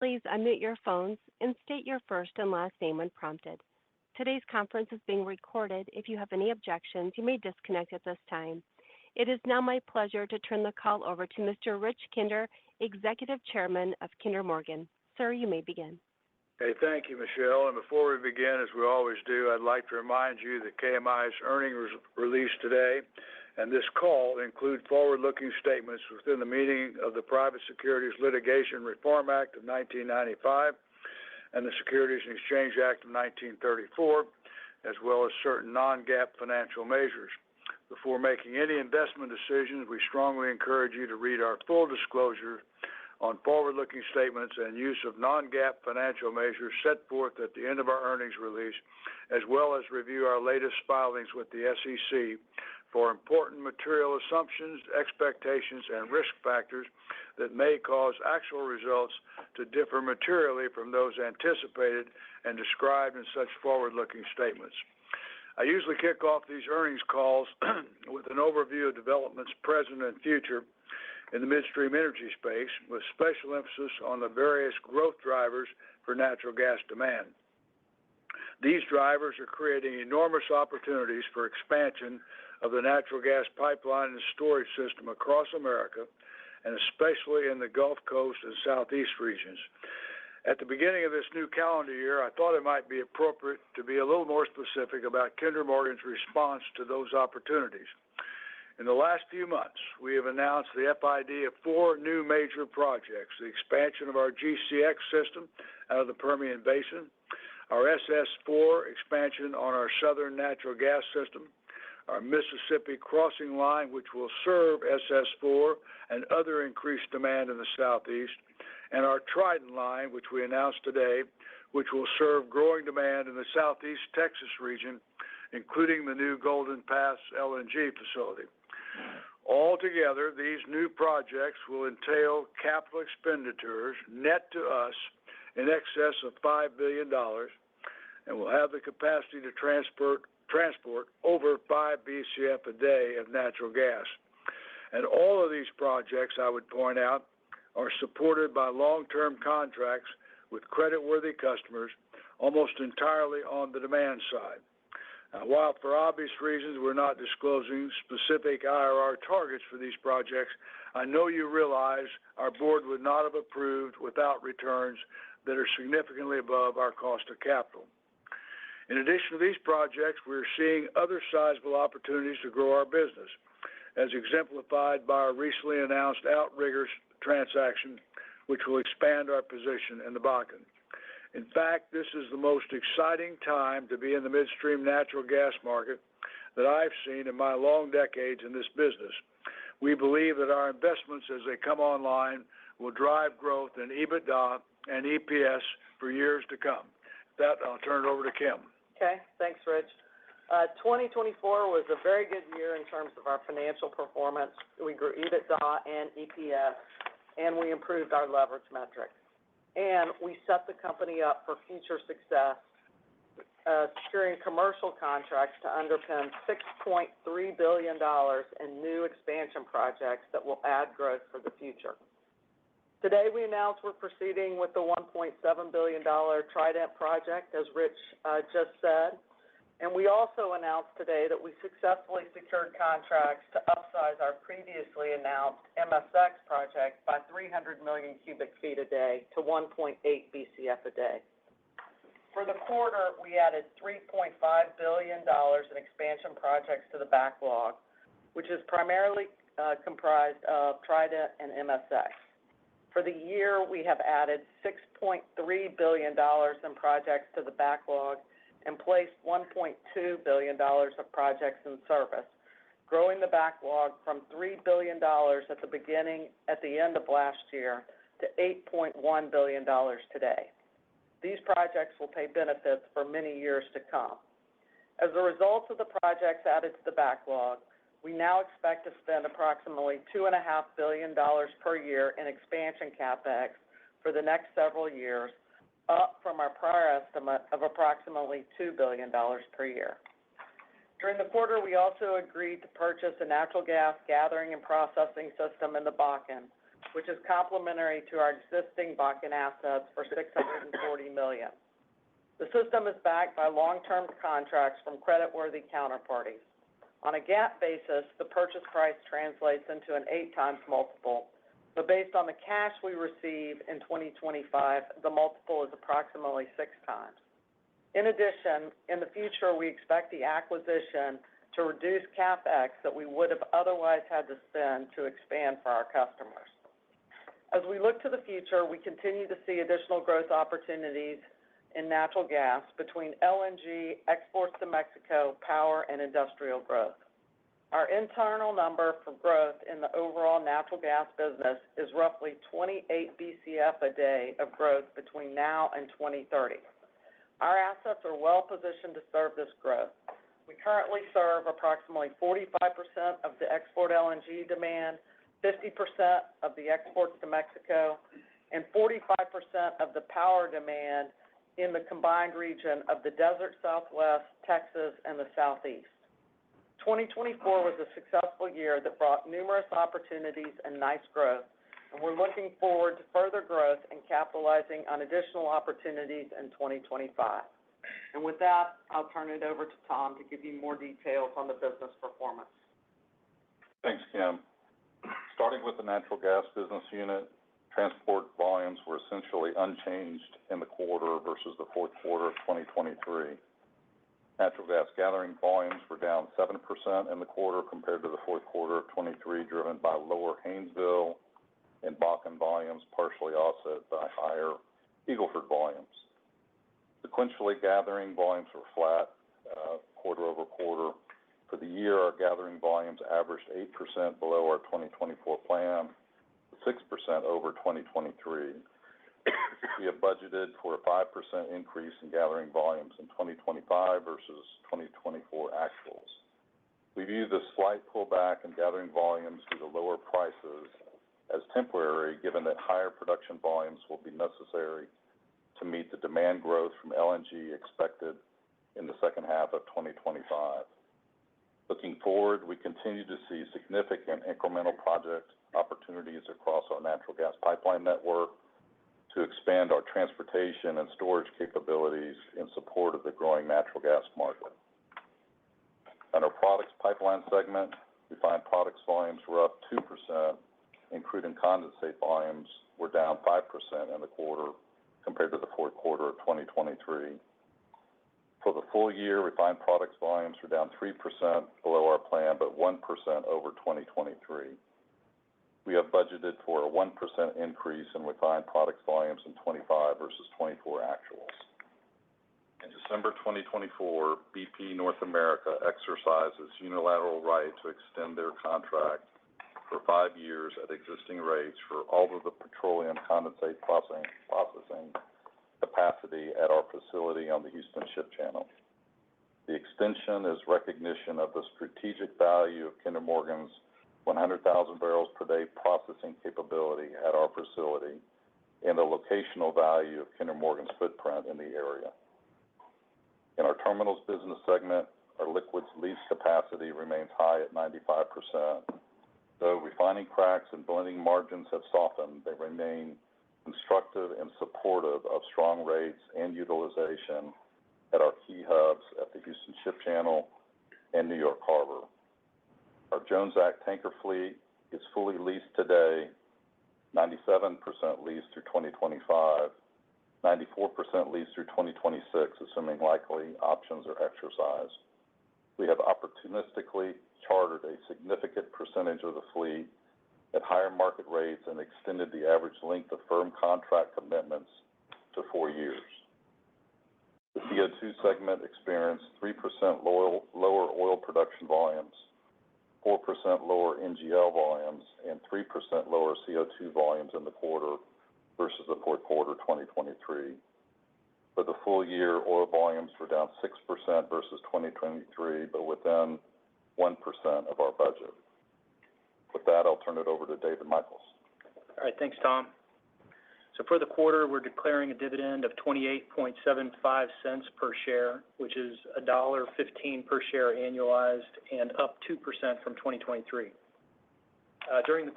please unmute your phones and state your first and last name when prompted. Today's conference is being recorded. If you have any objections, you may disconnect at this time. It is now my pleasure to turn the call over to Mr. Rich Kinder, Executive Chairman of Kinder Morgan. Sir, you may begin. Hey, thank you, Michelle. And before we begin, as we always do, I'd like to remind you that KMI's earnings release today and this call include forward-looking statements within the meaning of the Private Securities Litigation Reform Act of 1995 and the Securities and Exchange Act of 1934, as well as certain non-GAAP financial measures. Before making any investment decisions, we strongly encourage you to read our full disclosure on forward-looking statements and use of non-GAAP financial measures set forth at the end of our earnings release, as well as review our latest filings with the SEC for important material assumptions, expectations, and risk factors that may cause actual results to differ materially from those anticipated and described in such forward-looking statements. I usually kick off these earnings calls with an overview of developments present and future in the midstream energy space, with special emphasis on the various growth drivers for natural gas demand. These drivers are creating enormous opportunities for expansion of the natural gas pipeline and storage system across America, and especially in the Gulf Coast and Southeast regions. At the beginning of this new calendar year, I thought it might be appropriate to be a little more specific about Kinder Morgan's response to those opportunities. In the last few months, we have announced the FID of 4 new major projects: the expansion of our GCX system out of the Permian Basin, our SS4 expansion on our Southern Natural Gas system, our Mississippi Crossing Line, which will serve SS4 and other increased demand in the Southeast, and our Trident Line, which we announced today, which will serve growing demand in the Southeast Texas region, including the new Golden Pass LNG facility. Altogether, these new projects will entail capital expenditures net to us in excess of $5 billion and will have the capacity to transport over 5 BCF a day of natural gas. And all of these projects, I would point out, are supported by long-term contracts with creditworthy customers, almost entirely on the demand side. While for obvious reasons we're not disclosing specific IRR targets for these projects, I know you realize our board would not have approved without returns that are significantly above our cost of capital. In addition to these projects, we're seeing other sizable opportunities to grow our business, as exemplified by our recently announced Outriggers transaction, which will expand our position in the Bakken. In fact, this is the most exciting time to be in the midstream natural gas market that I've seen in my long decades in this business. We believe that our investments as they come online will drive growth in EBITDA and EPS for years to come. With that, I'll turn it over to Kim. Okay, thanks, Rich. 2024 was a very good year in terms of our financial performance. We grew EBITDA and EPS, and we improved our leverage metrics. And we set the company up for future success, securing commercial contracts to underpin $6.3 billion in new expansion projects that will add growth for the future. Today, we announced we're proceeding with the $1.7 billion Trident project, as Rich just said. And we also announced today that we successfully secured contracts to upsize our previously announced MSX project by 300 million cubic feet a day to 1.8 BCF a day. For the quarter, we added $3.5 billion in expansion projects to the backlog, which is primarily comprised of Trident and MSX. For the year, we have added $6.3 billion in projects to the backlog and placed $1.2 billion of projects in service, growing the backlog from $3 billion at the end of last year to $8.1 billion today. These projects will pay benefits for many years to come. As a result of the projects added to the backlog, we now expect to spend approximately $2.5 billion per year in expansion CapEx for the next several years, up from our prior estimate of approximately $2 billion per year. During the quarter, we also agreed to purchase a natural gas gathering and processing system in the Bakken, which is complementary to our existing Bakken assets for $640 million. The system is backed by long-term contracts from creditworthy counterparties. On a GAAP basis, the purchase price translates into an 8x multiple, but based on the cash we receive in 2025, the multiple is approximately 6x. In addition, in the future, we expect the acquisition to reduce CapEx that we would have otherwise had to spend to expand for our customers. As we look to the future, we continue to see additional growth opportunities in natural gas between LNG, exports to Mexico, power, and industrial growth. Our internal number for growth in the overall natural gas business is roughly 28 BCF a day of growth between now and 2030. Our assets are well positioned to serve this growth. We currently serve approximately 45% of the export LNG demand, 50% of the exports to Mexico, and 45% of the power demand in the combined region of the Desert Southwest, Texas, and the Southeast. 2024 was a successful year that brought numerous opportunities and nice growth, and we're looking forward to further growth and capitalizing on additional opportunities in 2025. And with that, I'll turn it over to Tom to give you more details on the business performance. Thanks, Kim. Starting with the natural gas business unit, transport volumes were essentially unchanged in the quarter versus the fourth quarter of 2023. Natural gas gathering volumes were down 7% in the quarter compared to the fourth quarter of 2023, driven by lower Haynesville and Bakken volumes, partially offset by higher Eagle Ford volumes. Sequentially, gathering volumes were flat quarter over quarter. For the year, our gathering volumes averaged 8% below our 2024 plan, 6% over 2023. We have budgeted for a 5% increase in gathering volumes in 2025 versus 2024 actuals. We view the slight pullback in gathering volumes due to lower prices as temporary, given that higher production volumes will be necessary to meet the demand growth from LNG expected in the second half of 2025. Looking forward, we continue to see significant incremental project opportunities across our natural gas pipeline network to expand our transportation and storage capabilities in support of the growing natural gas market. On our products pipeline segment, refined products volumes were up 2%, and crude and condensate volumes were down 5% in the quarter compared to the fourth quarter of 2023. For the full year, refined products volumes were down 3% below our plan, but 1% over 2023. We have budgeted for a 1% increase in refined products volumes in 25 versus 24 actuals. In December 2024, BP North America exercised its unilateral right to extend their contract for 5 years at existing rates for all of the petroleum condensate processing capacity at our facility on the Houston Ship Channel. The extension is recognition of the strategic value of Kinder Morgan's 100,000 barrels per day processing capability at our facility and the locational value of Kinder Morgan's footprint in the area. In our terminals business segment, our liquids lease capacity remains high at 95%. Though refining cracks and blending margins have softened, they remain constructive and supportive of strong rates and utilization at our key hubs at the Houston Ship Channel and New York Harbor. Our Jones Act tanker fleet is fully leased today, 97% leased through 2025, 94% leased through 2026, assuming likely options are exercised. We have opportunistically chartered a significant percentage of the fleet at higher market rates and extended the average length of firm contract commitments to 4 years. The CO2 segment experienced 3% lower oil production volumes, 4% lower NGL volumes, and 3% lower CO2 volumes in the quarter versus the fourth quarter 2023. For the full year, oil volumes were down 6% versus 2023, but within 1% of our budget. With that, I'll turn it over to David Michels. All right, thanks, Tom. So for the quarter, we're declaring a dividend of 28.75 cents per share, which is $1.15 per share annualized and up 2% from 2023. During the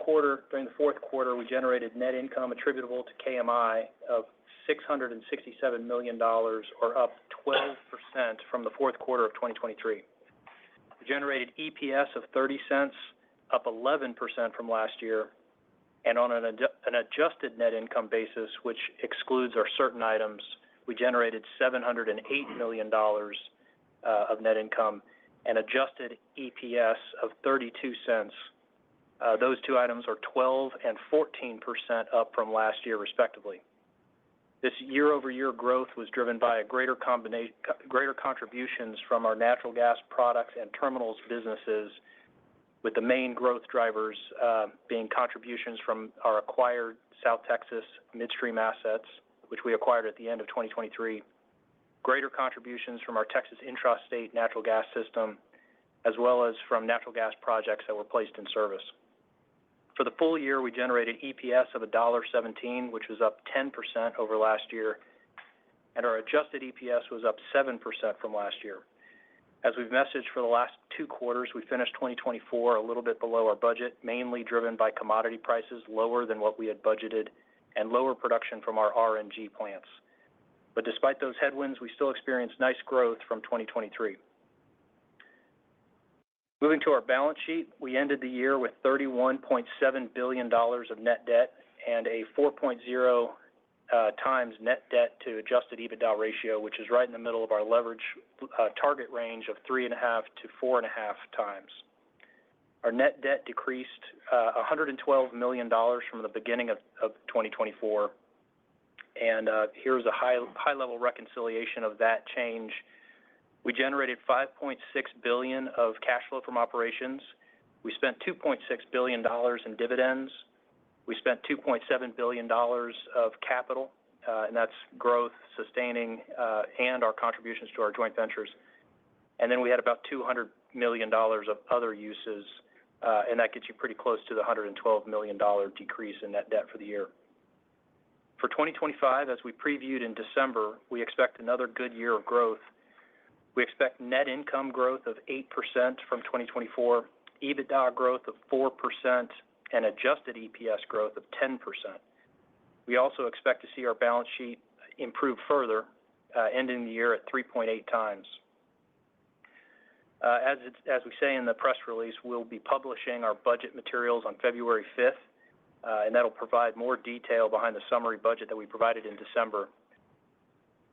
fourth quarter, we generated net income attributable to KMI of $667 million, or up 12% from the fourth quarter of 2023. We generated EPS of 30 cents, up 11% from last year, and on an adjusted net income basis, which excludes our certain items, we generated $708 million of net income and adjusted EPS of 32 cents. Those two items are 12 and 14% up from last year, respectively. This year-over-year growth was driven by greater contributions from our natural gas products and terminals businesses, with the main growth drivers being contributions from our acquired South Texas midstream assets, which we acquired at the end of 2023, greater contributions from our Texas intrastate natural gas system, as well as from natural gas projects that were placed in service. For the full year, we generated EPS of $1.17, which was up 10% over last year, and our adjusted EPS was up 7% from last year. As we've messaged for the last 2 quarters, we finished 2024 a little bit below our budget, mainly driven by commodity prices lower than what we had budgeted and lower production from our RNG plants. But despite those headwinds, we still experienced nice growth from 2023. Moving to our balance sheet, we ended the year with $31.7 billion of net debt and a 4.0 times net debt to adjusted EBITDA ratio, which is right in the middle of our leverage target range of 3.5 to 4.5 times. Our net debt decreased $112 million from the beginning of 2024, and here's a high-level reconciliation of that change. We generated $5.6 billion of cash flow from operations. We spent $2.6 billion in dividends. We spent $2.7 billion of capital, and that's growth, sustaining, and our contributions to our joint ventures. And then we had about $200 million of other uses, and that gets you pretty close to the $112 million decrease in net debt for the year. For 2025, as we previewed in December, we expect another good year of growth. We expect net income growth of 8% from 2024, EBITDA growth of 4%, and adjusted EPS growth of 10%. We also expect to see our balance sheet improve further, ending the year at 3.8 times. As we say in the press release, we'll be publishing our budget materials on February 5th, and that'll provide more detail behind the summary budget that we provided in December.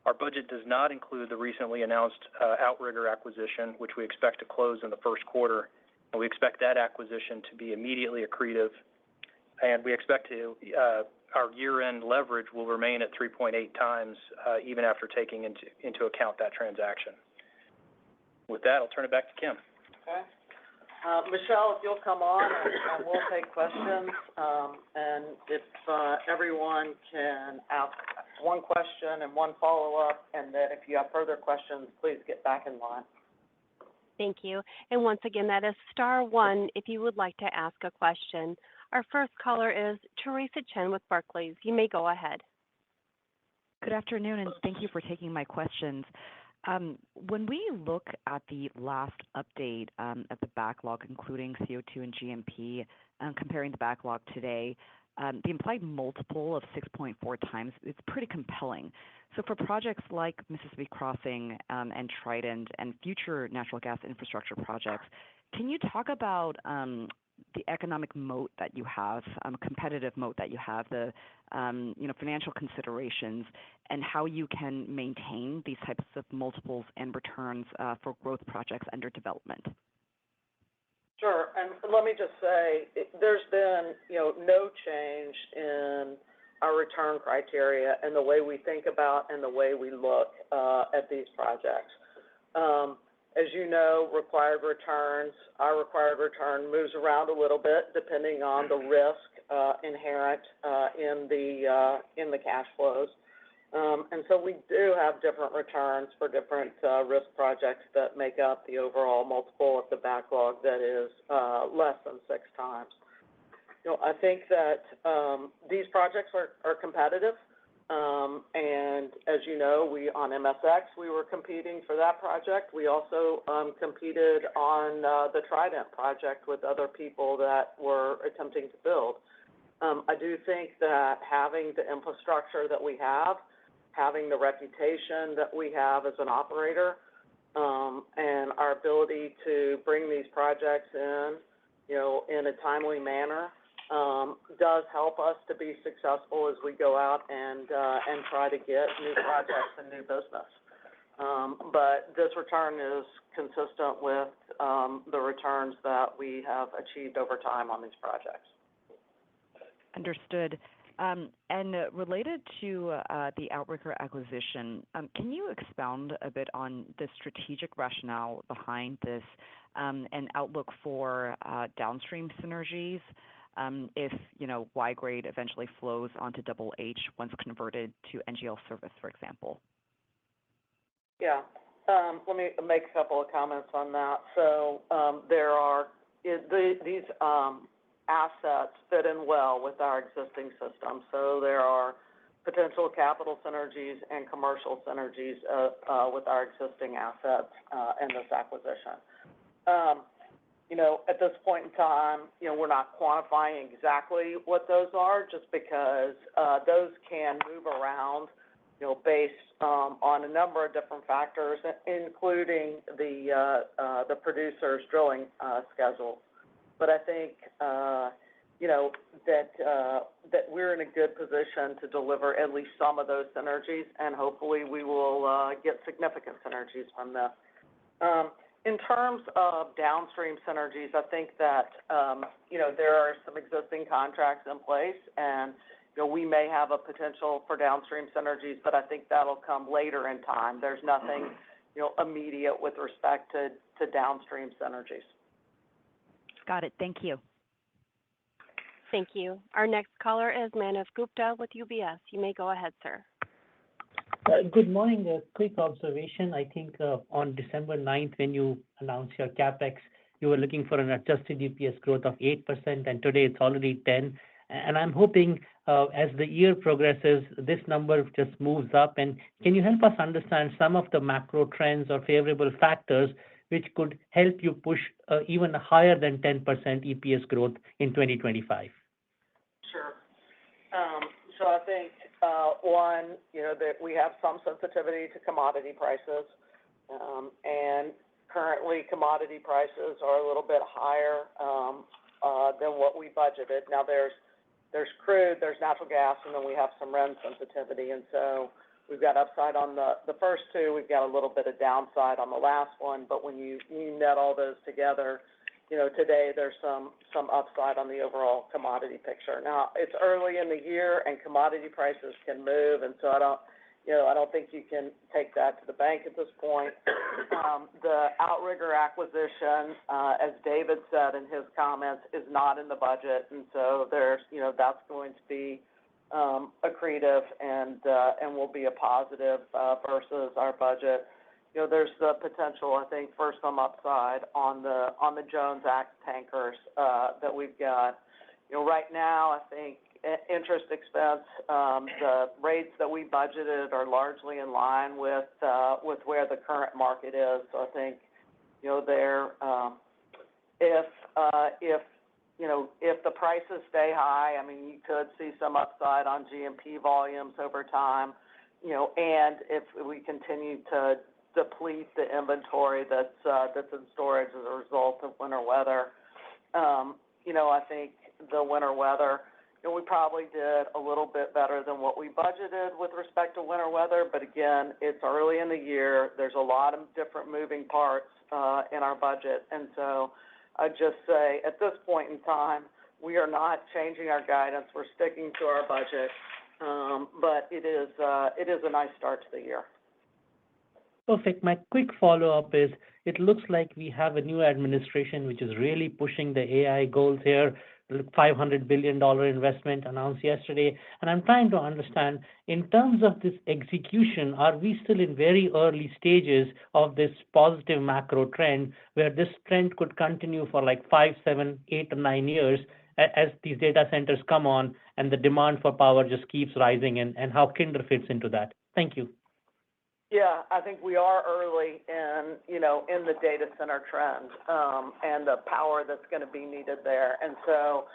Our budget does not include the recently announced Outrigger acquisition, which we expect to close in the first quarter, and we expect that acquisition to be immediately accretive, and we expect our year-end leverage will remain at 3.8 times, even after taking into account that transaction. With that, I'll turn it back to Kim. Okay. Michelle, if you'll come on, and we'll take questions, and if everyone can ask one question and one follow-up, and then if you have further questions, please get back in line. Thank you. And once again, that is star one if you would like to ask a question. Our first caller is Teresa Chen with Barclays. You may go ahead. Good afternoon, and thank you for taking my questions. When we look at the last update at the backlog, including CO2 and GMP, comparing the backlog today, the implied multiple of 6.4 times is pretty compelling. So for projects like Mississippi Crossing and Trident and future natural gas infrastructure projects, can you talk about the economic moat that you have, competitive moat that you have, the financial considerations, and how you can maintain these types of multiples and returns for growth projects under development? Sure, and let me just say, there's been, no change in our return criteria and the way we think about and the way we look at these projects. As you know, our required return moves around a little bit depending on the risk inherent in the cash flows. And so we do have different returns for different risk projects that make up the overall multiple of the backlog that is less than 6 times. I think that these projects are competitive. And as you know, on MSX, we were competing for that project. We also competed on the Trident project with other people that were attempting to build. I do think that having the infrastructure that we have, having the reputation that we have as an operator, and our ability to bring these projects in, in a timely manner, does help us to be successful as we go out and try to get new projects and new business. But this return is consistent with the returns that we have achieved over time on these projects. Understood. And related to the Outrigger acquisition, can you expound a bit on the strategic rationale behind this and outlook for downstream synergies if, Y-grade eventually flows onto Double H once converted to NGL service, for example? Yeah. Let me make a couple of comments on that. So there are these assets fit in well with our existing system. So there are potential capital synergies and commercial synergies with our existing assets in this acquisition. At this point in time, we're not quantifying exactly what those are, just because those can move around, based on a number of different factors, including the producer's drilling schedule. But I think, that we're in a good position to deliver at least some of those synergies, and hopefully we will get significant synergies from this. In terms of downstream synergies, I think that, there are some existing contracts in place, and, we may have a potential for downstream synergies, but I think that'll come later in time. There's nothing, immediate with respect to downstream synergies. Got it. Thank you. Thank you. Our next caller is Manav Gupta with UBS. You may go ahead, sir. Good morning. A quick observation. I think on December 9th, when you announced your CapEx, you were looking for an adjusted EPS growth of 8%, and today it's already 10%. And I'm hoping as the year progresses, this number just moves up. And can you help us understand some of the macro trends or favorable factors which could help you push even higher than 10% EPS growth in 2025? Sure. So I think, one, that we have some sensitivity to commodity prices, and currently commodity prices are a little bit higher than what we budgeted. Now there's crude, there's natural gas, and then we have some RIN sensitivity, and so we've got upside on the first two. We've got a little bit of downside on the last one, but when you net all those together, today there's some upside on the overall commodity picture. Now, it's early in the year, and commodity prices can move, and so I don't think you can take that to the bank at this point. The Outrigger acquisition, as David said in his comments, is not in the budget, and so that's going to be accretive and will be a positive versus our budget. There's the potential, I think, for some upside on the Jones Act tankers that we've got. Right now, I think interest expense, the rates that we budgeted are largely in line with where the current market is. So I think, if the prices stay high, I mean, you could see some upside on GMP volumes over time, and if we continue to deplete the inventory that's in storage as a result of winter weather. I think the winter weather, we probably did a little bit better than what we budgeted with respect to winter weather, but again, it's early in the year. There's a lot of different moving parts in our budget, and so I'd just say at this point in time, we are not changing our guidance. We're sticking to our budget, but it is a nice start to the year. Perfect. My quick follow-up is, it looks like we have a new administration which is really pushing the AI goals here, the $500 billion investment announced yesterday. And I'm trying to understand, in terms of this execution, are we still in very early stages of this positive macro trend where this trend could continue for like 5, 7, 8, or 9 years? as these data centers come on and the demand for power just keeps rising, and how Kinder fits into that? Thank you. Yeah, I think we are early in, in the data center trend, and the power that's going to be needed there. And so,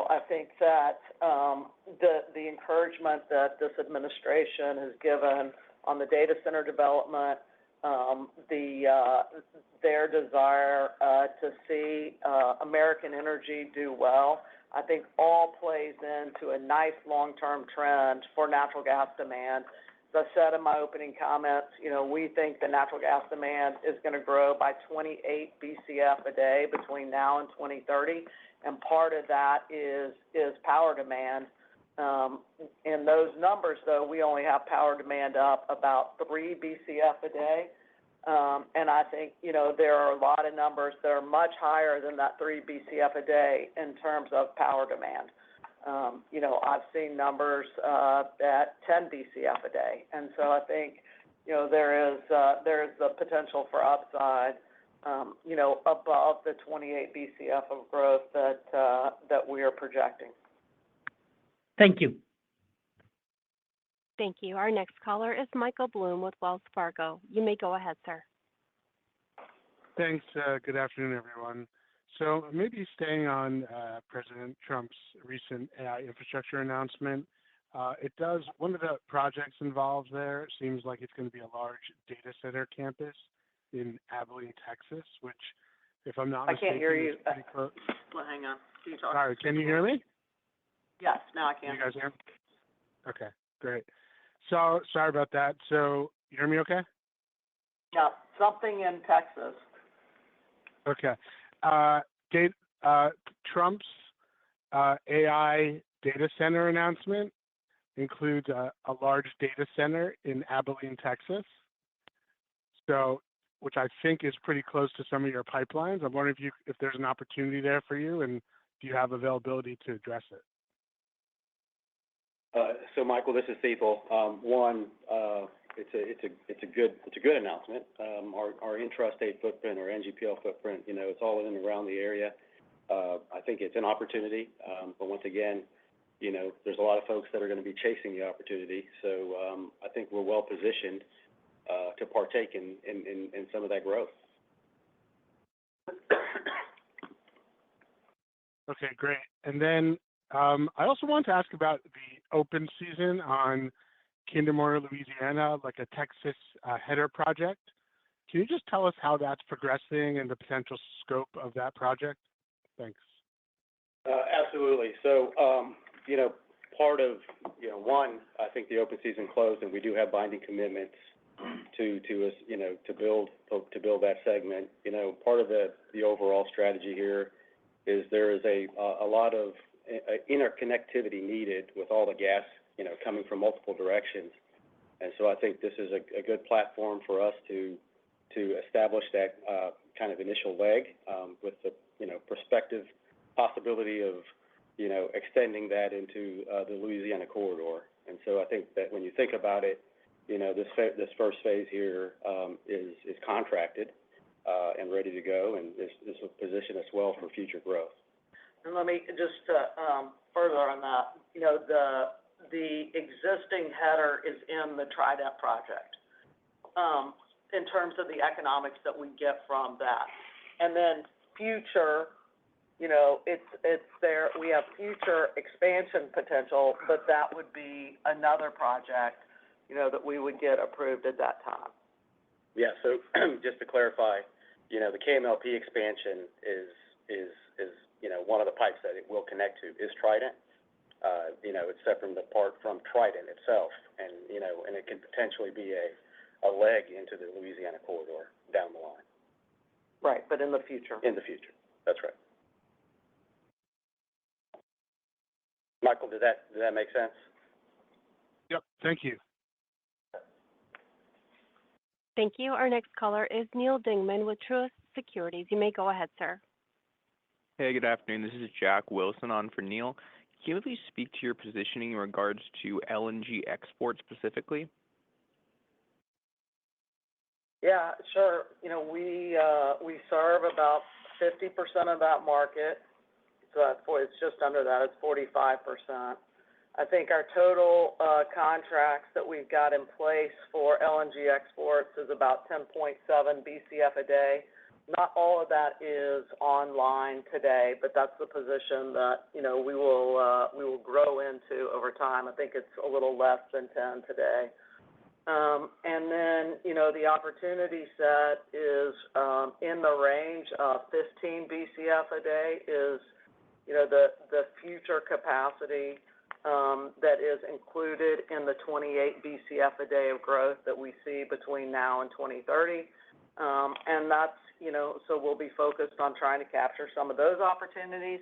I think that the encouragement that this administration has given on the data center development, their desire to see American energy do well, I think all plays into a nice long-term trend for natural gas demand. As I said in my opening comments, we think the natural gas demand is going to grow by 28 BCF a day between now and 2030, and part of that is power demand. In those numbers, though, we only have power demand up about 3 BCF a day, and I think, there are a lot of numbers that are much higher than that 3 BCF a day in terms of power demand. I've seen numbers at 10 BCF a day, and so I think, there is the potential for upside, above the 28 BCF of growth that we are projecting. Thank you. Thank you. Our next caller is Michael Blum with Wells Fargo. You may go ahead, sir. Thanks. Good afternoon, everyone. So maybe staying on President Trump's recent AI infrastructure announcement, one of the projects involved there seems like it's going to be a large data center campus in Abilene, Texas, which, if I'm not mistaken, I can't hear you. is pretty close. Well, hang on. Can you talk? Sorry, can you hear me? Yes, now I can. You guys hear me? Okay, great. So sorry about that. So you hear me okay? Yeah, something in Texas. Okay. Trump's AI data center announcement includes a large data center in Abilene, Texas. So, which I think is pretty close to some of your pipelines. I'm wondering if there's an opportunity there for you, and do you have availability to address it? So, Michael, this is Cecil. It's a good announcement. Our intrastate footprint, our NGPL footprint, it's all in and around the area. I think it's an opportunity, but once again, there's a lot of folks that are going to be chasing the opportunity. So I think we're well positioned to partake in some of that growth. Okay, great. And then I also wanted to ask about the open season on Kinder Morgan, Louisiana, like a Texas header project. Can you just tell us how that's progressing and the potential scope of that project? Thanks. Absolutely. So, part of, I think the open season closed, and we do have binding commitments to build that segment. Part of the overall strategy here is there is a lot of interconnectivity needed with all the gas, coming from multiple directions. And so I think this is a good platform for us to establish that kind of initial leg with the, prospective possibility of, extending that into the Louisiana corridor. And so I think that when you think about it, this first phase here is contracted and ready to go, and this will position us well for future growth. And let me just further on that, the existing header is in the Trident project in terms of the economics that we get from that. And then future, it's there. We have future expansion potential, but that would be another project, that we would get approved at that time. Yeah. So just to clarify, the KMLP expansion is one of the pipes that it will connect to is Trident. It's separate apart from Trident itself, and it can potentially be a leg into the Louisiana corridor down the line. Right, but in the future. In the future, that's right. Michael, does that make sense? Yep. Thank you. Thank you. Our next caller is Neil Dingman with Truist Securities. You may go ahead, sir. Hey, good afternoon. This is Jack Wilson on for Neil. Can you please speak to your positioning in regards to LNG export specifically? Yeah, sure. We serve about 50% of that market. It's it's just under that, it's 45%. I think our total contracts that we've got in place for LNG exports is about 10.7 BCF a day. Not all of that is online today, but that's the position that, you know, we will grow into over time. I think it's a little less than 10 today. And then, you know, the opportunity set is in the range of 15 BCF a day is, you know, the future capacity that is included in the 28 BCF a day of growth that we see between now and 2030. And that's, you know, so we'll be focused on trying to capture some of those opportunities.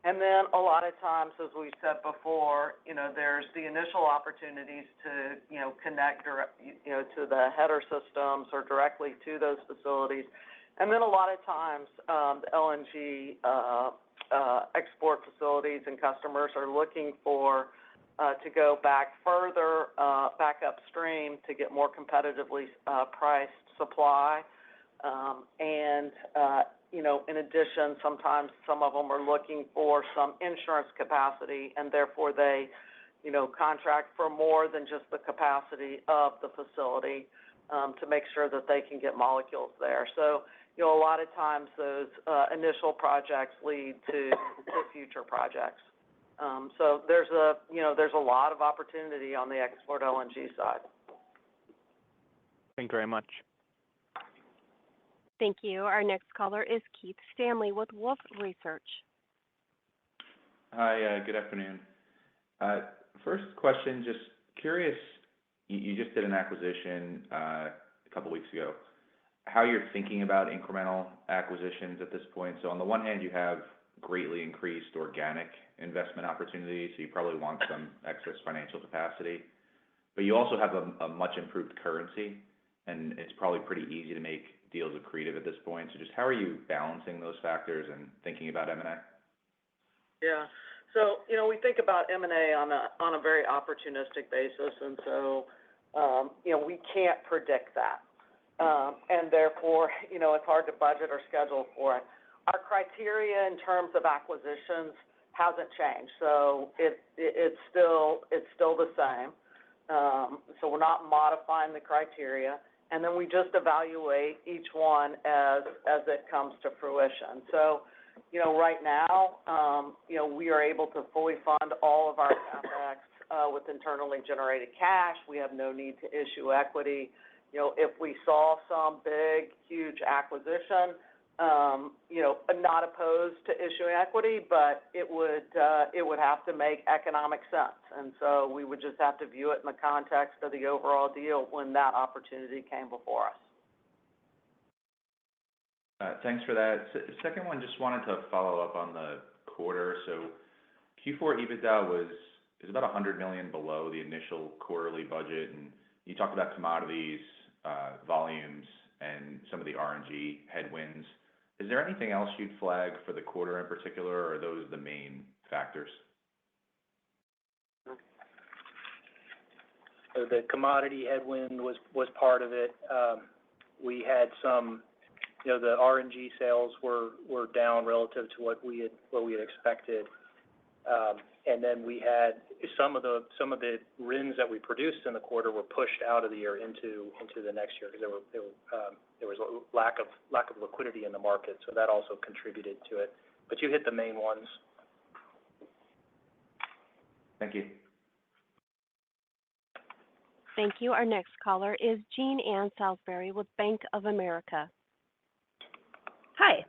And then a lot of times, as we've said before, you know, there's the initial opportunities to, you know, connect direct, you know, to the header systems or directly to those facilities. And then a lot of times, the LNG export facilities and customers are looking for to go back further, back upstream to get more competitively priced supply. You know, in addition, sometimes some of them are looking for some insurance capacity, and therefore they, you know, contract for more than just the capacity of the facility to make sure that they can get molecules there. So, you know, a lot of times those initial projects lead to future projects. So there's a lot of opportunity on the export LNG side. Thank you very much. Thank you. Our next caller is Keith Stanley with Wolfe Research. Hi, good afternoon. First question, just curious, you just did an acquisition a couple weeks ago, how you're thinking about incremental acquisitions at this point. So on the one hand, you have greatly increased organic investment opportunities, so you probably want some excess financial capacity, but you also have a much improved currency, and it's probably pretty easy to make deals accretive at this point. So just how are you balancing those factors and thinking about M&A? Yeah. So, you know, we think about M&A on a very opportunistic basis, and so, you know, we can't predict that. And therefore, you know, it's hard to budget or schedule for it. Our criteria in terms of acquisitions hasn't changed, so it's still the same. So we're not modifying the criteria. And then we just evaluate each one as it comes to fruition. So, you know, right now, you know, we are able to fully fund all of our CapEx with internally generated cash. We have no need to issue equity. You know, if we saw some big, huge acquisition, you know, not opposed to issuing equity, but it would have to make economic sense. And so we would just have to view it in the context of the overall deal when that opportunity came before us. Thanks for that. Second one, just wanted to follow up on the quarter. So Q4 EBITDA is about $100 million below the initial quarterly budget, and you talked about commodities, volumes, and some of the RNG headwinds. Is there anything else you'd flag for the quarter in particular, or are those the main factors? So the commodity headwind was part of it. We had some, you know, the RNG sales were down relative to what we had expected. And then we had some of the RINs that we produced in the quarter were pushed out of the year into the next year because there was a lack of liquidity in the market, so that also contributed to it. But you hit the main ones. Thank you. Thank you. Our next caller is Jean Ann Salisbury with Bank of America. Hi.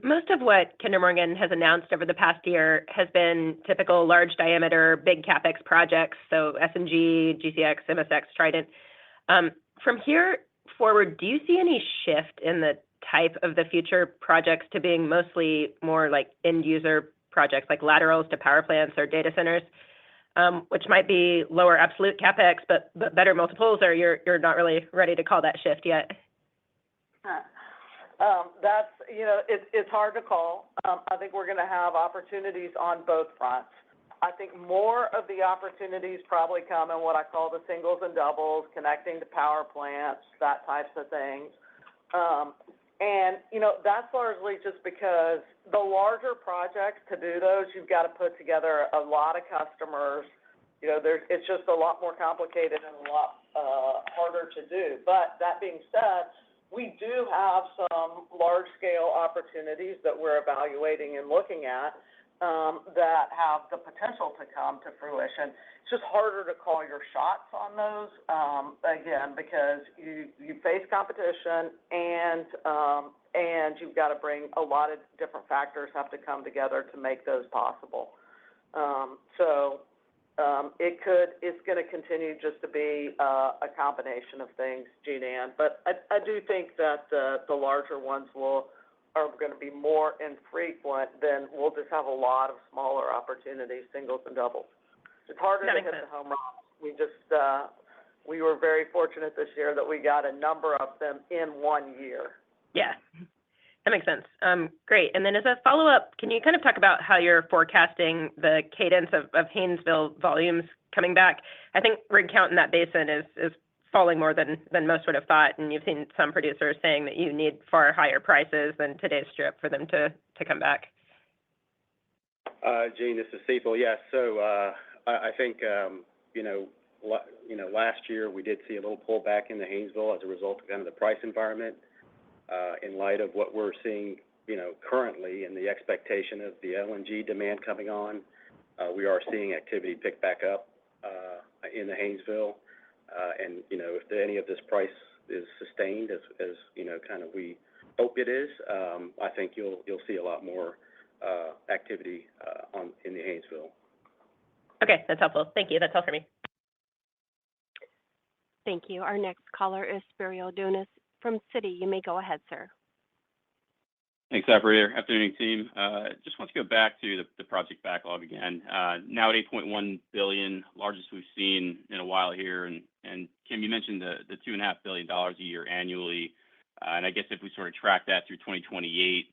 Most of what Kinder Morgan has announced over the past year has been typical large diameter, big CapEx projects, so SNG, GCX, MSX, Trident. From here forward, do you see any shift in the type of the future projects to being mostly more like end user projects, like laterals to power plants or data centers, which might be lower absolute CapEx, but better multiples, or you're not really ready to call that shift yet? That's, you know, it's hard to call. I think we're going to have opportunities on both fronts. I think more of the opportunities probably come in what I call the singles and doubles, connecting to power plants, that types of things. And, that's largely just because the larger projects, to do those, you've got to put together a lot of customers. It's just a lot more complicated and a lot harder to do. But that being said, we do have some large-scale opportunities that we're evaluating and looking at that have the potential to come to fruition. It's just harder to call your shots on those, again, because you face competition and you've got to bring a lot of different factors have to come together to make those possible. It's going to continue just to be a combination of things, Jean Ann. But I do think that the larger ones are going to be more infrequent than we'll just have a lot of smaller opportunities, singles and doubles. It's harder to hit the home runs. We were very fortunate this year that we got a number of them in 1 year. Yeah, that makes sense. Great. And then as a follow-up, can you kind of talk about how you're forecasting the cadence of Haynesville volumes coming back? I think rig count in that basin is falling more than most would have thought, and you've seen some producers saying that you need far higher prices than today's strip for them to come back. Gene, this is Cecil. Yes, so I think last year we did see a little pullback in the Haynesville as a result of kind of the price environment. In light of what we're seeing, currently, and the expectation of the LNG demand coming on, we are seeing activity pick back up in the Haynesville. And if any of this price is sustained, as kind of we hope it is, I think you'll see a lot more activity in the Haynesville. Okay, that's helpful. Thank you. That's all for me. Thank you. Our next caller is Spiro Dounis from Citi. You may go ahead, sir. Thanks, operator. Afternoon, team. Just want to go back to the project backlog again. Now at $8.1 billion, largest we've seen in a while here. And Kim, you mentioned the $2.5 billion a year annually. And I guess if we sort of track that through 2028,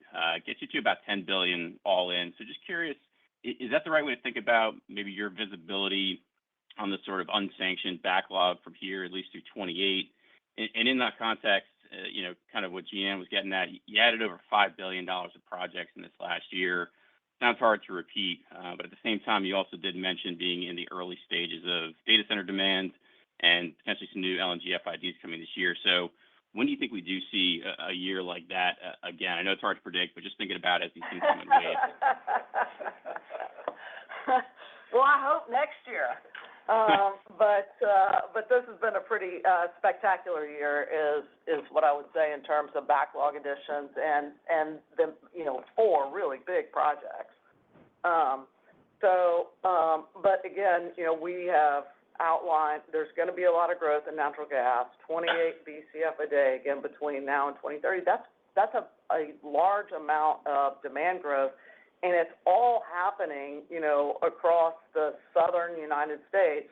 gets you to about $10 billion all in. So just curious, is that the right way to think about maybe your visibility on the sort of unsanctioned backlog from here, at least through 28? And in that context, kind of what Jean was getting at, you added over $5 billion of projects in this last year. Sounds hard to repeat, but at the same time, you also did mention being in the early stages of data center demand and potentially some new LNG FIDs coming this year. So when do you think we do see a year like that again? I know it's hard to predict, but just thinking about it as these things come in waves. Well, I hope next year. But this has been a pretty spectacular year, is what I would say in terms of backlog additions and the 4 really big projects. But again, we have outlined there's going to be a lot of growth in natural gas, 28 BCF a day again between now and 2030. That's a large amount of demand growth. And it's all happening, across the southern United States,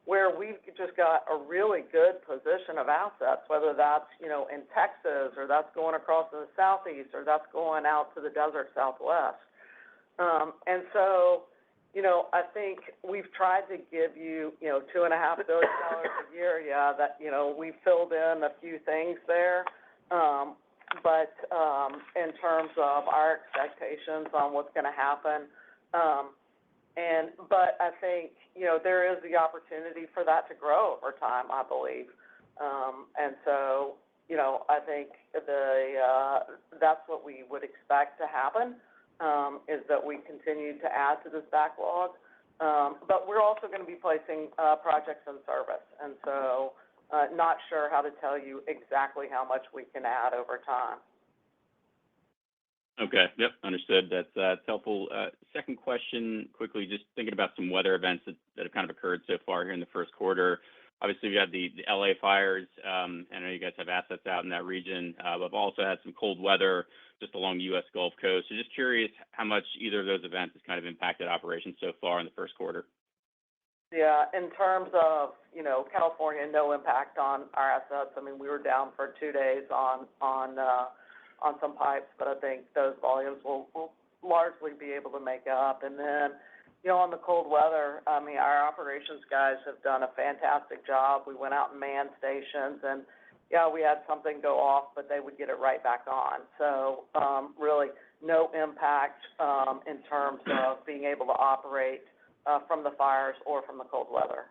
where we've just got a really good position of assets, whether that's, in Texas, or that's going across to the southeast, or that's going out to the desert southwest. And so, I think we've tried to give you, $2.5 billion a year. Yeah, that, we filled in a few things there. But in terms of our expectations on what's going to happen, but I think there is the opportunity for that to grow over time, I believe, and so I think that's what we would expect to happen, is that we continue to add to this backlog, but we're also going to be placing projects in service, and so. Not sure how to tell you exactly how much we can add over time. Okay. Yep. Understood. That's helpful. Second question, quickly, just thinking about some weather events that have kind of occurred so far here in the first quarter. Obviously, we had the LA fires. I know you guys have assets out in that region, but we've also had some cold weather just along the U.S. Gulf Coast. So just curious how much either of those events has kind of impacted operations so far in the first quarter. Yeah, in terms of, California, no impact on our assets. I mean, we were down for 2 days on some pipes, but I think those volumes will largely be able to make up. And then, on the cold weather, I mean, our operations guys have done a fantastic job. We went out and manned stations, and yeah, we had something go off, but they would get it right back on. So, really no impact, in terms of being able to operate, from the fires or from the cold weather.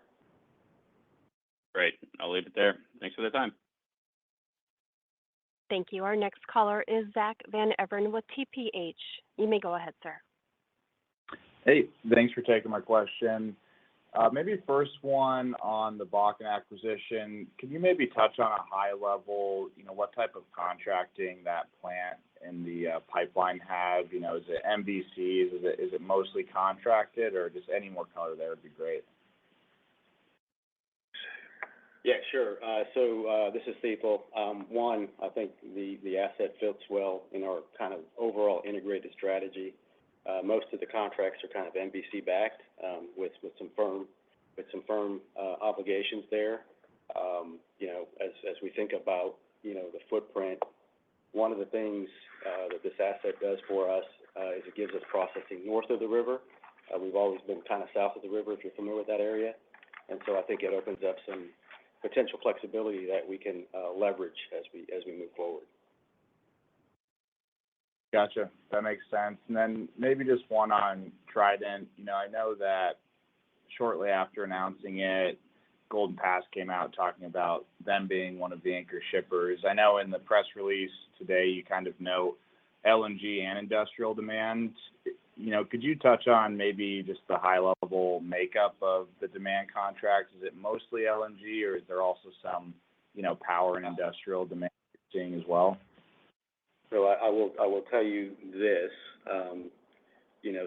Great. I'll leave it there. Thanks for the time. Thank you. Our next caller is Zach Van Everen with TPH. You may go ahead, sir. Hey, thanks for taking my question. Maybe first one on the Bakken acquisition. Can you maybe touch on a high level, what type of contracting that plant and the pipeline have? Is it MVCs? Is it mostly contracted, or just any more color there would be great? Yeah, sure. So this is Thiepel. One, I think the asset fits well in our kind of overall integrated strategy. Most of the contracts are kind of MVC backed, with some firm obligations there. As we think about the footprint, one of the things that this asset does for us is it gives us processing north of the river. We've always been kind of south of the river, if you're familiar with that area, and so I think it opens up some potential flexibility that we can leverage as we move forward. Gotcha. That makes sense. And then maybe just one on Trident. I know that shortly after announcing it, Golden Pass came out talking about them being one of the anchor shippers. I know in the press release today you kind of note LNG and industrial demand. Could you touch on maybe just the high-level makeup of the demand contracts? Is it mostly LNG, or is there also some, power and industrial demand you're seeing as well? So I will tell you this.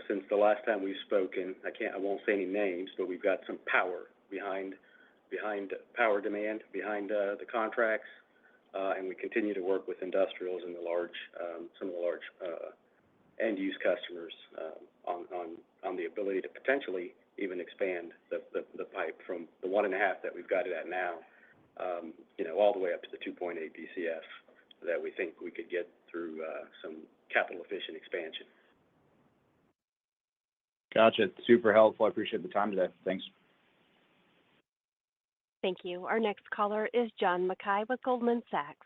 Since the last time we've spoken, I won't say any names, but we've got some power behind power demand behind the contracts, and we continue to work with industrials and some of the large end-use customers on the ability to potentially even expand the pipe from the 1.5 that we've got it at now, all the way up to the 2.8 BCF that we think we could get through some capital-efficient expansion. Gotcha. Super helpful. I appreciate the time today. Thanks. Thank you. Our next caller is John Mackay with Goldman Sachs.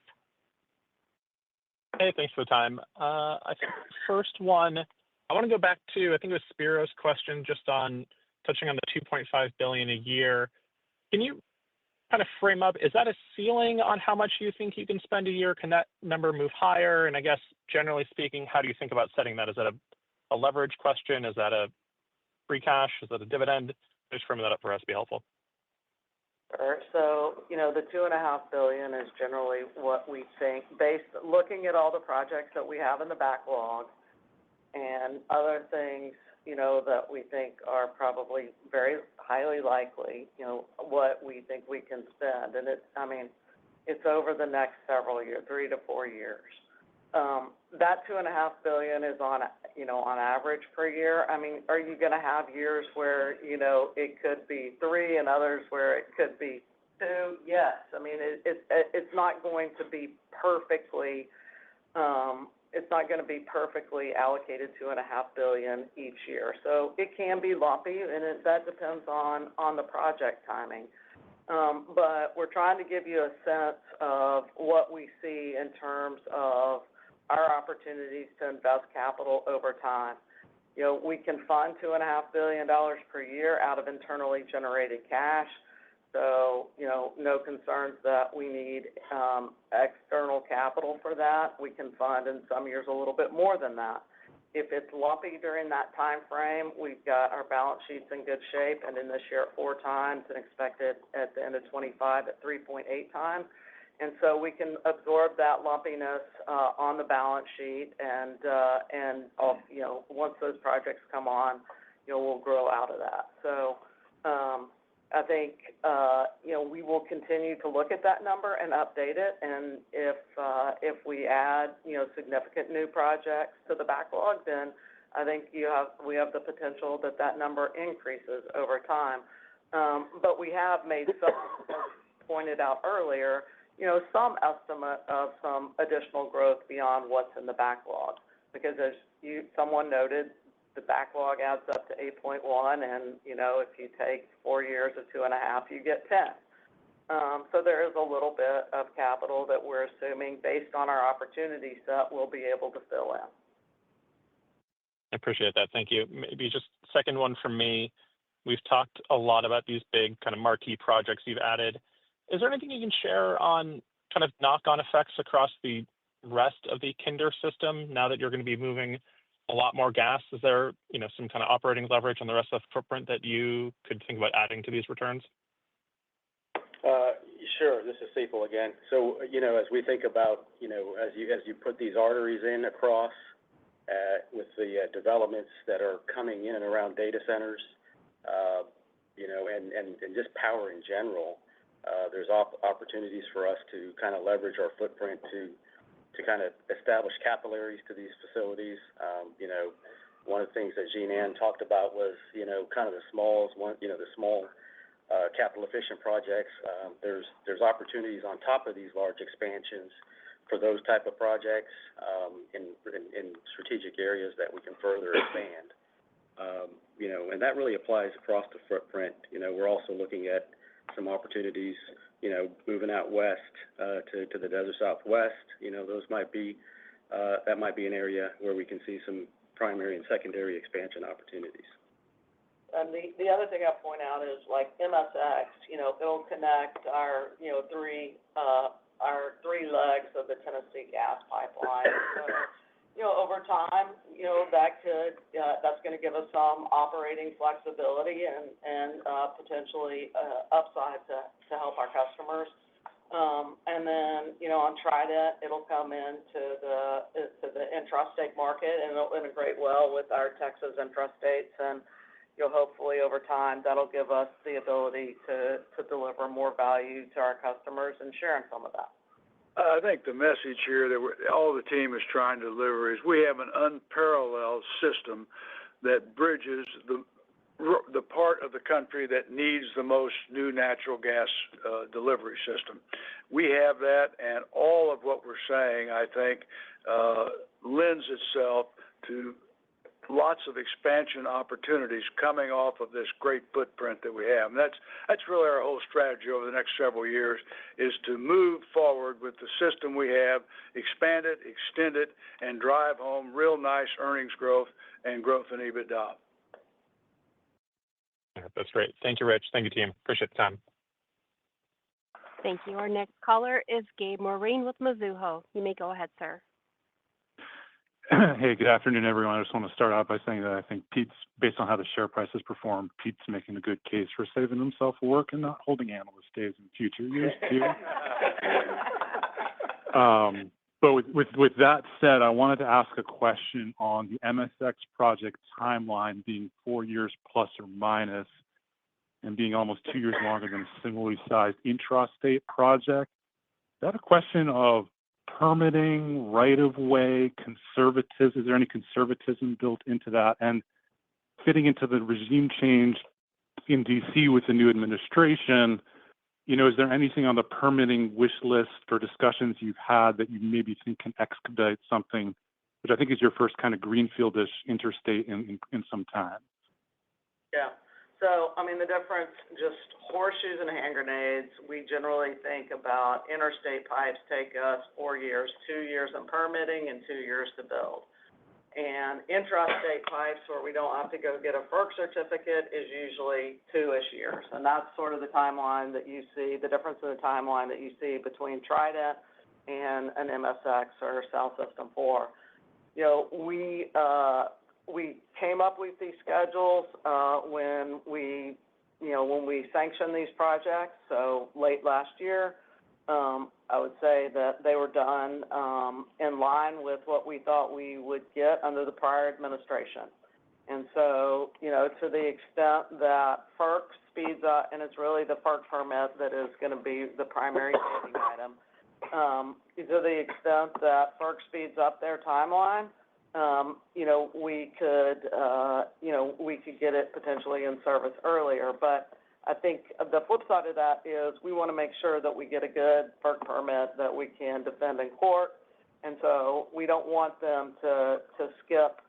Hey, thanks for the time. I think first one, I want to go back to, I think it was Spiro's question, just on touching on the $2.5 billion a year. Can you kind of frame up, is that a ceiling on how much you think you can spend a year? Can that number move higher? And I guess, generally speaking, how do you think about setting that? Is that a leverage question? Is that a free cash? Is that a dividend? Just framing that up for us would be helpful. Sure. So, the $2.5 billion is generally what we think, looking at all the projects that we have in the backlog and other things, that we think are probably very highly likely, what we think we can spend. And it's over the next several years, 3 to 4 years. That $2.5 billion is on average per year. Are you going to have years where, it could be 3 and others where it could be 2? Yes. It's not going to be perfectly, allocated $2.5 billion each year. So it can be lumpy, and that depends on the project timing. But we're trying to give you a sense of what we see in terms of our opportunities to invest capital over time. We can fund $2.5 billion per year out of internally generated cash. So, no concerns that we need external capital for that. We can fund in some years a little bit more than that. If it's lumpy during that time frame, we've got our balance sheets in good shape, and in this year at 4 times and expected at the end of 25 at 3.8 times. And so we can absorb that lumpiness on the balance sheet, and once those projects come on, we'll grow out of that. So I think we will continue to look at that number and update it, and if we add significant new projects to the backlog, then I think we have the potential that number increases over time. But we have made some, as pointed out earlier, some estimate of some additional growth beyond what's in the backlog, because as someone noted, the backlog adds up to 8.1, and if you take 4 years of 2.5, you get 10. So there is a little bit of capital that we're assuming, based on our opportunity set, we'll be able to fill in. I appreciate that. Thank you. Maybe just second one from me. We've talked a lot about these big kind of marquee projects you've added. Is there anything you can share on kind of knock-on effects across the rest of the Kinder system now that you're going to be moving a lot more gas? Is there, some kind of operating leverage on the rest of the footprint that you could think about adding to these returns? Sure. This is Cecil again. So, as we think about, as you put these arteries in across with the developments that are coming in and around data centers, and just power in general, there's opportunities for us to kind of leverage our footprint to kind of establish capillaries to these facilities. One of the things that Jean Ann talked about was, kind of the small capital efficient projects. There's opportunities on top of these large expansions for those type of projects in strategic areas that we can further expand. And that really applies across the footprint. We're also looking at some opportunities, moving out west to the desert Southwest. Those might be that might be an area where we can see some primary and secondary expansion opportunities. And the other thing I'll point out is, like MSX, it'll connect our three legs of the Tennessee gas pipeline. So, over time, that's going to give us some operating flexibility and potentially upside to help our customers. And then, on Trident, it'll come into the intrastate market, and it'll integrate well with our Texas intrastates. And hopefully over time, that'll give us the ability to deliver more value to our customers and sharing some of that. I think the message here that all the team is trying to deliver is we have an unparalleled system that bridges the part of the country that needs the most new natural gas delivery system. We have that, and all of what we're saying, I think, lends itself to lots of expansion opportunities coming off of this great footprint that we have. And that's really our whole strategy over the next several years, is to move forward with the system we have, expand it, extend it, and drive home real nice earnings growth and growth in EBITDA. That's great. Thank you, Rich. Thank you, team. Appreciate the time. Thank you. Our next caller is Gabe Moreen with Mizuho. You may go ahead, sir. Hey, good afternoon, everyone. I just want to start out by saying that I think Pete's, based on how the share price has performed, Pete's making a good case for saving himself work and not holding analyst days in future years, too. But with that said, I wanted to ask a question on the MSX project timeline being 4 years plus or minus and being almost 2 years longer than a similarly sized intrastate project. Is that a question of permitting, right-of-way, conservatism? Is there any conservatism built into that? And fitting into the regime change in D.C. with the new administration, is there anything on the permitting wish list or discussions you've had that you maybe think can expedite something, which I think is your first kind of greenfieldish interstate in some time? Yeah. So, the difference, just horseshoes and hand grenades, we generally think about interstate pipes take us 4 years, 2 years in permitting and 2 years to build. And intrastate pipes, where we don't have to go get a FERC certificate, is usually 2-ish years. And that's sort of the timeline that you see, the difference in the timeline that you see between Trident and an MSX or South System 4. We came up with these schedules when we sanctioned these projects, so late last year. I would say that they were done in line with what we thought we would get under the prior administration. And so, to the extent that FERC speeds up, and it's really the FERC permit that is going to be the primary gating item, to the extent that FERC speeds up their timeline, we could get it potentially in service earlier. But I think the flip side of that is we want to make sure that we get a good FERC permit that we can defend in court. And so we don't want them to skip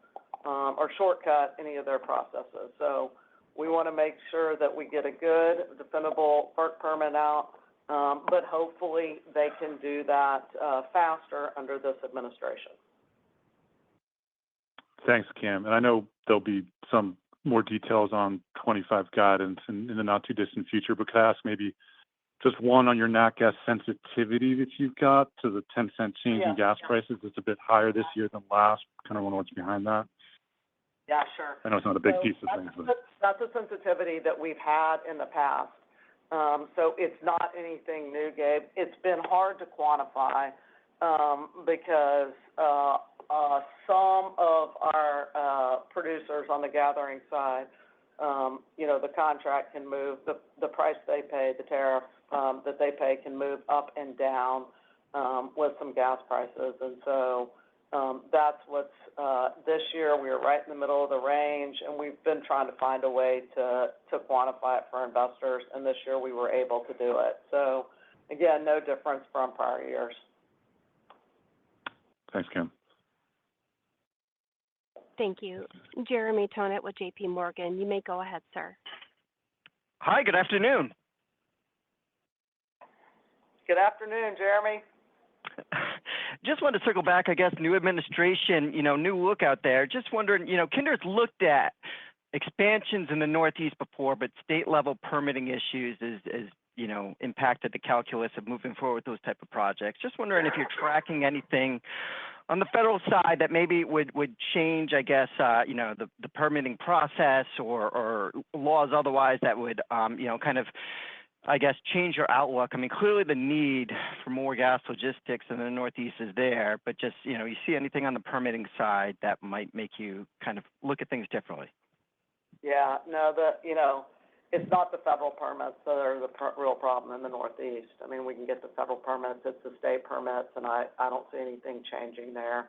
or shortcut any of their processes. So we want to make sure that we get a good, defendable FERC permit out But hopefully they can do that, faster under this administration. Thanks, Kim. And I know there'll be some more details on 25 guidance in the not too distant future, but could I ask maybe just one on your nat gas sensitivity that you've got to the 10-cent change in gas prices? It's a bit higher this year than last. Kind of wonder what's behind that. Yeah, sure. I know it's not a big piece of things, but That's a sensitivity that we've had in the past. So it's not anything new, Gabe. It's been hard to quantify, because some of our producers on the gathering side, the contract can move, the price they pay, the tariff that they pay can move up and down with some gas prices. And so that's what's, this year we were right in the middle of the range, and we've been trying to find a way to quantify it for investors, and this year we were able to do it. So, again, no difference from prior years. thanks, Kim. Thank you. Jeremy Tonet with J.P. Morgan. You may go ahead, sir. Hi, good afternoon. Good afternoon, Jeremy. Just wanted to circle back, I guess, new administration, new look out there. Just wondering, Kinder's looked at expansions in the Northeast before, but state-level permitting issues is impacted the calculus of moving forward with those type of projects. Just wondering if you're tracking anything on the federal side that maybe would change, I guess, the permitting process or laws otherwise that would, kind of, I guess, change your outlook. I mean, clearly the need for more gas logistics in the Northeast is there, but just, you see anything on the permitting side that might make you kind of look at things differently? Yeah, no, it's not the federal permits that are the real problem in the Northeast. I mean, we can get the federal permits, it's the state permits, and I don't see anything changing there.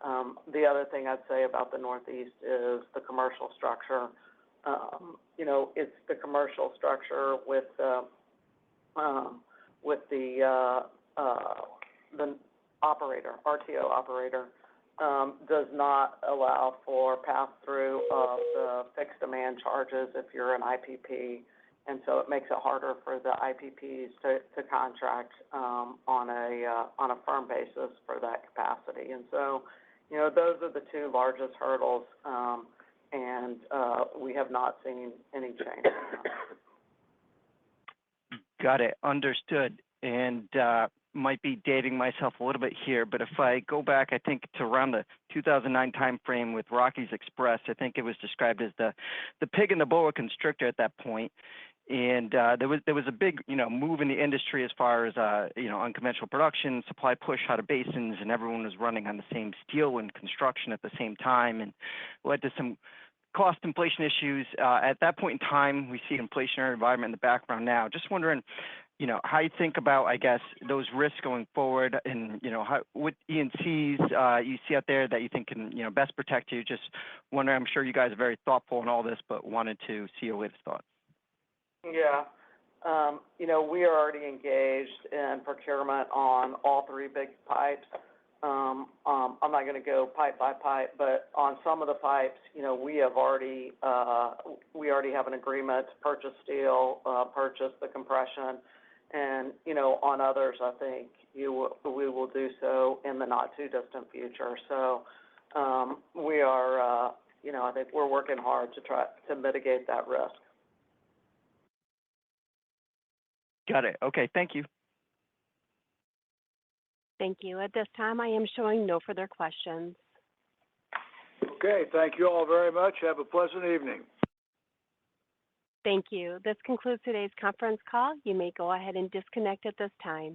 The other thing I'd say about the Northeast is the commercial structure. It's the commercial structure with the operator, RTO operator, does not allow for pass-through of the fixed demand charges if you're an IPP, and so it makes it harder for the IPPs to contract on a firm basis for that capacity. And so, those are the two largest hurdles, and we have not seen any change. Got it. Understood. And might be dating myself a little bit here, but if I go back, I think to around the 2009 timeframe with Rockies Express, I think it was described as the pig and the boa constrictor at that point. And there was a big, move in the industry as far as, unconventional production, supply push out of basins, and everyone was running on the same steel and construction at the same time, and led to some cost inflation issues. At that point in time, we see an inflationary environment in the background now. Just wondering, how you think about, I guess, those risks going forward, and, what E&Cs you see out there that you think can, best protect you. Just wondering, I'm sure you guys are very thoughtful in all this, but wanted to see your latest thoughts. Yeah. We are already engaged in procurement on all three big pipes. I'm not going to go pipe by pipe, but on some of the pipes, we already have an agreement to purchase steel, purchase the compression, and, on others, I think we will do so in the not too distant future. So, we are, I think we're working hard to try to mitigate that risk. Got it. Okay. Thank you. Thank you. At this time, I am showing no further questions. Okay, thank you all very much. Have a pleasant evening. Thank you. This concludes today's conference call. You may go ahead and disconnect at this time.